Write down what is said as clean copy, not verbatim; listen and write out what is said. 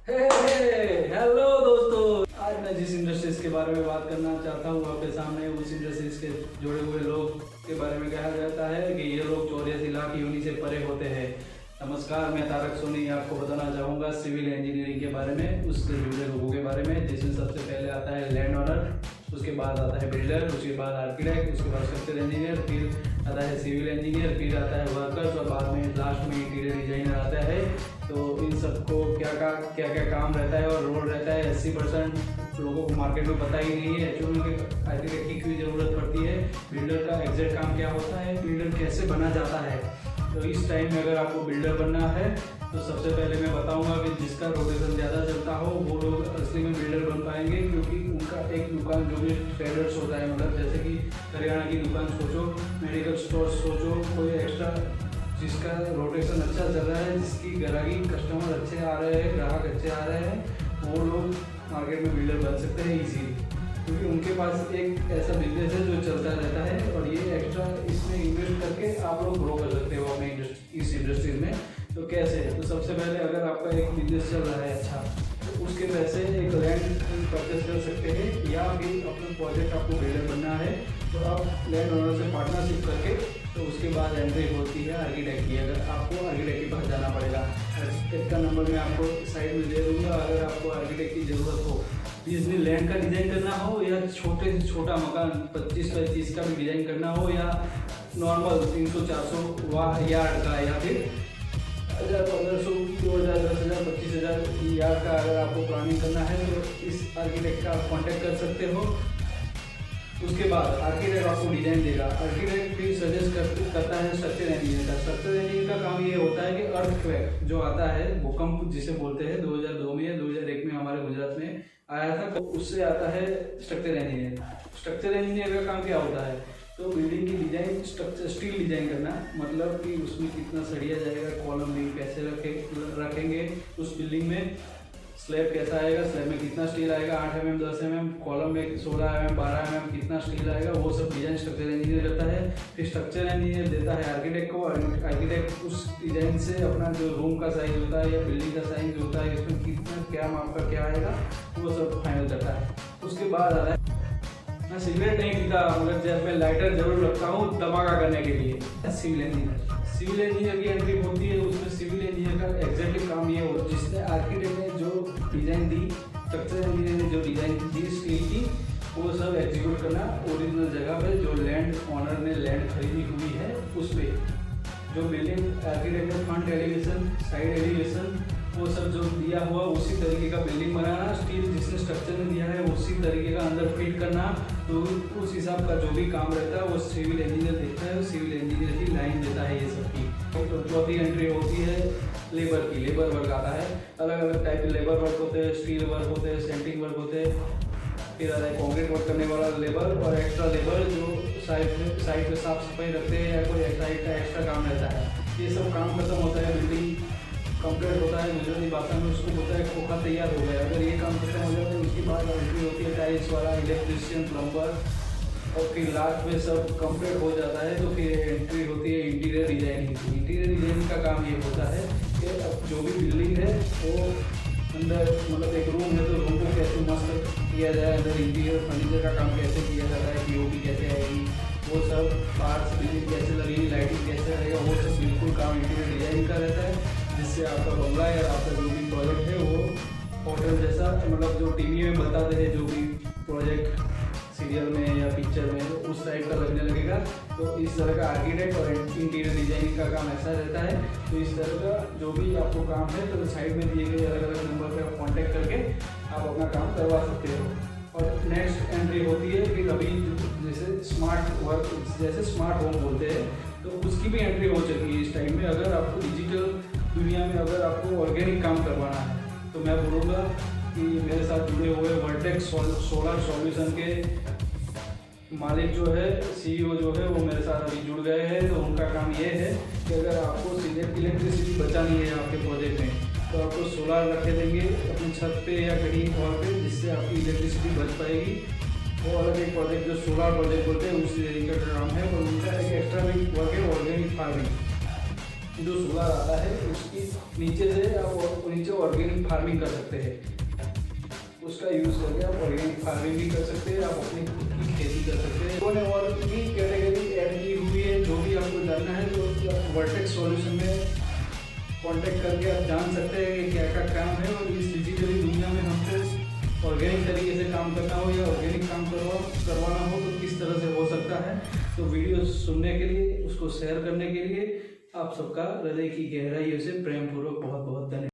Hello दोस्तों, आज मैं जिस इंडस्ट्रीज के बारे में बात करना चाहता हूँ आपके सामने उस इंडस्ट्रीज के जुड़े हुए लोग के बारे में कहा जाता है कि ये लोग 84 लाख यूनि से परे होते हैं। नमस्कार, मैं तारक सोनी आपको बताना चाहूँगा सिविल इंजीनियरिंग के बारे में, उससे जुड़े लोगों के बारे में, जिसमें सबसे पहले आता है लैंड ऑनर, उसके बाद आता है बिल्डर, उसके बाद आर्किटेक्ट, उसके बाद स्ट्रक्चर इंजीनियर, फिर आता है सिविल इंजीनियर, फिर आता है वर्कर्स और बाद में लास्ट में इंटीरियर डिजाइनर आता है। तो इन सबको क्या क्या काम रहता है और रोल रहता है 80% लोगों को मार्केट में पता ही नहीं है। एक्चुअली उनके आर्किटेक्ट की ज़रूरत पड़ती है। बिल्डर का एग्जैक्ट काम क्या होता है, बिल्डर कैसे बना जाता है। तो इस टाइम में अगर आपको बिल्डर बनना है तो सबसे पहले मैं बताऊंगा कि जिसका रोटेशन ज़्यादा चलता हो वो लोग असली में बिल्डर बन पाएंगे, क्योंकि उनका एक दुकान जो भी ट्रेडर्स होता है, मतलब जैसे कि करियाना की दुकान सोचो, मेडिकल स्टोर सोचो, कोई एक्स्ट्रा जिसका रोटेशन अच्छा चल रहा है, जिसकी ग्राहकी कस्टमर अच्छे आ रहे हैं, ग्राहक अच्छे आ रहे हैं, वो लोग मार्केट में बिल्डर बन सकते हैं इजीली, क्योंकि उनके पास एक ऐसा बिजनेस है जो चलता रहता है और ये एक्स्ट्रा इसमें इन्वेस्ट करके आप लोग ग्रो कर सकते हो अपने इस इंडस्ट्री में। तो कैसे? तो सबसे पहले अगर आपका एक बिजनेस चल रहा है अच्छा, तो उसके पैसे एक लैंड परचेस कर सकते हैं, या फिर अपना प्रोजेक्ट आपको बिल्डर बनना है तो आप लैंड ओनर से पार्टनरशिप करके, तो उसके बाद एंट्री होती है आर्किटेक्ट की। अगर आपको आर्किटेक्ट के पास जाना पड़ेगा, आर्किटेक्ट का नंबर मैं आपको साइड में दे दूँगा। अगर आपको आर्किटेक्ट की ज़रूरत हो, जिसमें लैंड का डिज़ाइन करना हो या छोटे से छोटा मकान 25 बाई 30 का भी डिज़ाइन करना हो, या नॉर्मल 300-400 यार्ड का, या फिर 1000-1500, 2000, 10,000, 25,000 यार्ड का अगर आपको प्लानिंग करना है तो इस आर्किटेक्ट का आप कॉन्टेक्ट कर सकते हो। उसके बाद आर्किटेक्ट आपको डिजाइन देगा। आर्किटेक्ट फिर सजेस्ट करता है स्ट्रक्चर इंजीनियर का। स्ट्रक्चर इंजीनियर का काम ये होता है कि अर्थक्वेक जो आता है, भूकंप जिसे बोलते हैं, 2002 में या 2001 में हमारे गुजरात में आया था, तो उससे आता है स्ट्रक्चर इंजीनियर। स्ट्रक्चर इंजीनियर का काम क्या होता है, तो बिल्डिंग की डिजाइन, स्ट्रक्चर स्टील डिजाइन करना, मतलब कि उसमें कितना सरिया जाएगा, कॉलम भी कैसे रखेंगे उस बिल्डिंग में, स्लैब कैसा आएगा, स्लैब में कितना स्टील आएगा, 8 mm 10 mm, कॉलम में 16 mm 12 mm कितना स्टील आएगा, वो सब डिजाइन स्ट्रक्चर इंजीनियर करता है। फिर स्ट्रक्चर इंजीनियर देता है आर्किटेक्ट को। आर्किटेक्ट उस डिजाइन से अपना जो रूम का साइज होता है या बिल्डिंग का साइज होता है, इसमें कितना क्या माप का क्या आएगा, वो सब फाइनल करता है। उसके बाद आ रहा है, मैं सिगरेट नहीं पीता मगर जब मैं लाइटर जरूर रखता हूँ धमाका करने के लिए, सिविल इंजीनियर। सिविल इंजीनियर की एंट्री होती है, उसमें सिविल इंजीनियर का एग्जैक्टली काम ये हो, जिसने आर्किटेक्ट ने जो डिज़ाइन दी, स्ट्रक्चर इंजीनियर ने जो डिज़ाइन दी स्टील की, वो सब एग्जीक्यूट करना ओरिजिनल जगह पे, जो लैंड ऑनर ने लैंड खरीदी हुई है उस पर। जो बिल्डिंग आर्किटेक्ट ने फ्रंट एलिवेशन, साइड एलिवेशन, वो सब जो दिया हुआ उसी तरीके का बिल्डिंग बनाना, स्टील जिसने स्ट्रक्चर में दिया है उसी तरीके का अंदर फिट करना, तो उस हिसाब का जो भी काम रहता है वो सिविल इंजीनियर देखता है, सिविल इंजीनियर की लाइन देता है ये सब की। तो चौथी एंट्री होती है लेबर की। लेबर वर्क आता है, अलग अलग टाइप के लेबर वर्क होते हैं, स्टील वर्क होते हैं, सेंटिंग वर्क होते हैं, फिर आता है कॉन्क्रीट वर्क करने वाला लेबर, और एक्स्ट्रा लेबर जो साइड पे साफ सफाई रखते हैं या कोई साइड का एक्स्ट्रा काम रहता है। ये सब काम खत्म होता है, बिल्डिंग कंप्लीट होता है, गुजराती भाषा में उसको बोलता है खोखा तैयार हो गया। अगर ये काम खत्म हो जाता है उसके बाद एंट्री होती है टाइल्स वाला, इलेक्ट्रिशियन, प्लम्बर, और फिर लास्ट में सब कंप्लीट हो जाता है तो फिर एंट्री होती है इंटीरियर डिजाइनिंग की। इंटीरियर डिजाइनिंग का काम ये होता है कि अब जो भी बिल्डिंग है वो अंदर, मतलब एक रूम है तो रूम को कैसे मस्त किया जाए, अंदर इंटीरियर फर्नीचर का काम कैसे किया जाता है, पीओपी कैसे आएगी, वो सब पार्ट्स बिल्डिंग कैसे लगेगी, लाइटिंग कैसे रहेगा, वो सब बिल्कुल काम इंटीरियर डिजाइनिंग का रहता है, जिससे आपका बंगला या आपका जो भी प्रोजेक्ट है वो होटल जैसा, मतलब जो टीवी में बताते हैं जो भी प्रोजेक्ट सीरियल में या पिक्चर में, उस टाइप का लगने लगेगा। तो इस तरह का आर्किटेक्ट और इंटीरियर डिजाइनिंग का काम ऐसा रहता है। तो इस तरह का जो भी आपको काम है तो साइड में दिए गए अलग अलग नंबर पर आप कॉन्टेक्ट करके आप अपना काम करवा सकते हो। और नेक्स्ट एंट्री होती है कि अभी जैसे स्मार्ट वर्क, जैसे स्मार्ट होम बोलते हैं, तो उसकी भी एंट्री हो चुकी है इस टाइम में। अगर आपको डिजिटल दुनिया में अगर आपको ऑर्गेनिक काम करवाना है तो मैं बोलूँगा कि मेरे साथ जुड़े हुए वर्टेक्स सोलर सॉल्यूशन के मालिक जो है, सीईओ जो है, वो मेरे साथ अभी जुड़ गए हैं। तो उनका काम ये है कि अगर आपको इलेक्ट्रिसिटी बचानी है आपके प्रोजेक्ट में, तो आपको सोलर रखे देंगे अपनी छत पे या कहीं और पे, जिससे आपकी इलेक्ट्रिसिटी बच पाएगी। वो अलग एक प्रोजेक्ट जो सोलर प्रोजेक्ट बोलते हैं उस तरीके का काम है। और उनका एक एक्स्ट्रा भी वर्क है ऑर्गेनिक फार्मिंग। जो सोलर आता है उसकी नीचे से आप नीचे ऑर्गेनिक ऑर्गेनिक फार्मिंग कर सकते हैं। उसका यूज़ करके आप ऑर्गेनिक फार्मिंग भी कर सकते हैं, आप अपनी खुद की खेती कर सकते हैं। उन्होंने और भी कैटेगरी ऐड की हुई है, जो भी आपको जानना है तो वर्टेक्स सॉल्यूशन में कांटेक्ट करके आप जान सकते हैं कि क्या क्या काम है। और इस डिजिटली दुनिया में हमको ऑर्गेनिक तरीके से काम करना हो या ऑर्गेनिक काम करवाना हो तो किस तरह से हो सकता है। तो वीडियो सुनने के लिए, उसको शेयर करने के लिए आप सबका हृदय की गहराइयों से प्रेमपूर्वक बहुत बहुत धन्यवाद।